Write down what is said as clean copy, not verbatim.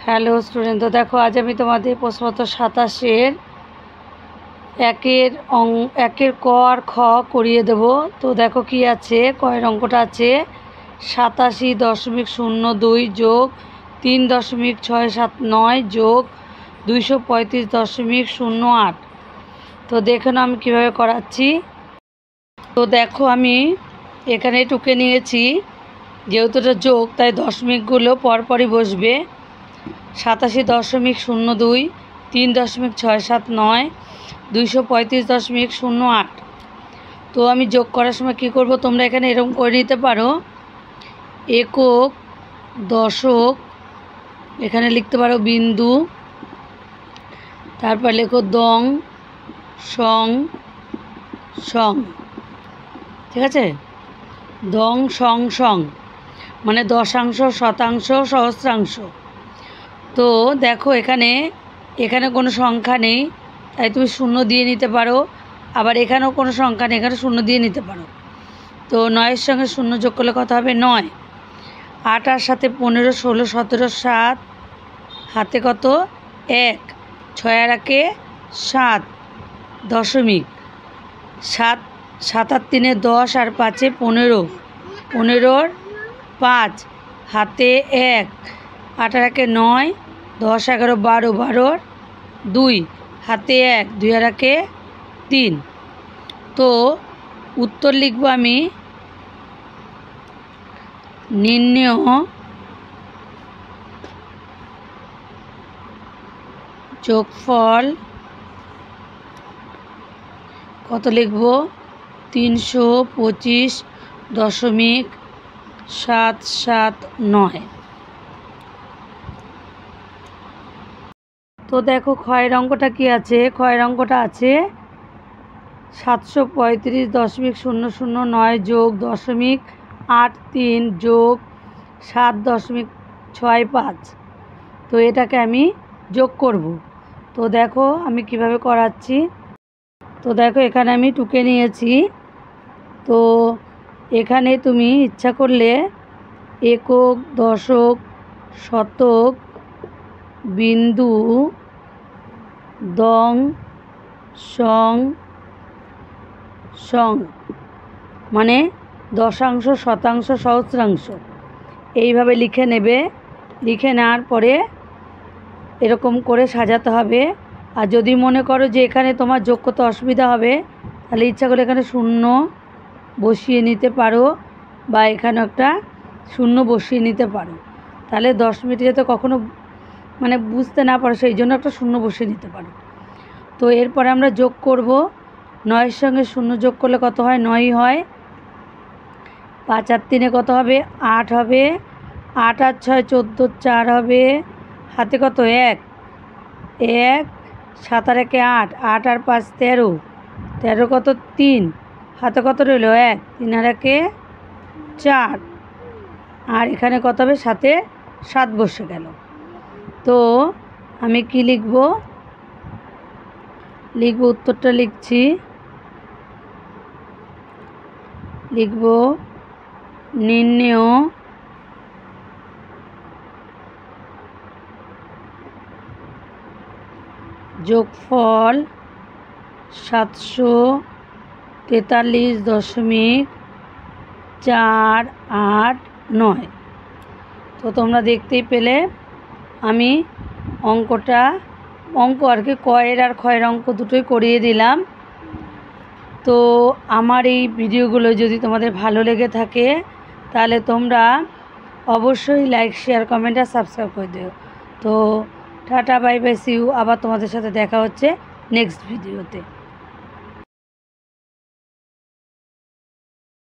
Hello student, তো দেখো আজ আমি তোমাদের প্রশ্নপত্র 27-এর একের ক আর খ করিয়ে দেব। তো দেখো কি আছে, কয়ের অঙ্কটা আছে 87.02 যোগ 3.679 যোগ 235.08। তো দেখো না আমি কীভাবে করাচ্ছি। তো দেখো আমি এখানে টুকে নিয়েছি, যেহেতু এটা যোগ তাই দশমিকগুলো পরপরই বসবে। 87.02 3.679 235.08। তো আমি যোগ করার সময় কি করব, তোমরা এখানে এরকম করে নিতে পারো, একক দশক এখানে লিখতে পারো বিন্দু, তারপর লেখো দং সং সং, ঠিক আছে, দং সং সং মানে দশাংশ, শতাংশ, সহস্রাংশ। তো দেখো এখানে কোনো সংখ্যা নেই তাই তুমি শূন্য দিয়ে নিতে পারো, আবার এখানেও কোনো সংখ্যা নেই, এখানে শূন্য দিয়ে নিতে পারো। তো 9-এর সঙ্গে শূন্য যোগ করলে কত হবে? 9। 8 আর সাথে 15, 16, 17, 7 হাতে কত? 1, 6 আর 1 7 দশমিক 7, 7 আর 3 10 আর 5 15, 15 5 হাতে 1, 8 আর 1 9, 10 11 12, 12 2 হাতে 1, 2 আর 1 3। তো উত্তর লিখব আমি, নির্ণেয় যোগফল কত লিখব? 325.779। তো দেখো ক্ষয়ের অঙ্কটা কি আছে, ক্ষয়ের অঙ্কটা আছে 735.009 যোগ 0.83 যোগ 7.65। তো এটাকে আমি যোগ করব। তো দেখো আমি কিভাবে করাচ্ছি। তো দেখো এখানে আমি টুকে নিয়েছি। তো এখানে তুমি ইচ্ছা করলে একক দশক শতক বিন্দু দং সং সং মানে দশাংশ, শতাংশ, সহস্রাংশ এইভাবে লিখে নেবে। লিখে নেওয়ার পরে এরকম করে সাজাতে হবে। আর যদি মনে করো যে এখানে তোমার যোগ করতে অসুবিধা হবে, তাহলে ইচ্ছা করে এখানে শূন্য বসিয়ে নিতে পারো, বা এখানে একটা শূন্য বসিয়ে নিতে পারো। তাহলে 10 মিনিটে যাতে কখনো মানে বুঝতে না পারো, সেই জন্য একটা শূন্য বসিয়ে নিতে পারো। তো এরপরে আমরা যোগ করব। 9-এর সঙ্গে শূন্য যোগ করলে কত হয়? 9 হয়। 5 আর 3 কত হবে? 8 হবে। 8 আর 6 14, 4 হবে। হাতে কত? 1, 1 7 আর 1 8, 8 আর 5 13, 13 কত? 3 হাতে কত রইল? 1, 3 আর 1 4, আর এখানে কত হবে? 7-এ 7 বসে গেল। তো আমি কি লিখব? উত্তরটা লিখছি, লিখব নির্ণেয় যোগফল 743.489। তো তোমরা দেখতেই পেলে আমি অঙ্ক আর কি কয়ের আর ক্ষয়ের অঙ্ক দুটোই করিয়ে দিলাম। তো আমার এই ভিডিওগুলো যদি তোমাদের ভালো লেগে থাকে তাহলে তোমরা অবশ্যই লাইক, শেয়ার, কমেন্ট আর সাবস্ক্রাইব করে দিও। তো tata, bye bye, see you. আবার তোমাদের সাথে দেখা হচ্ছে নেক্সট ভিডিওতে।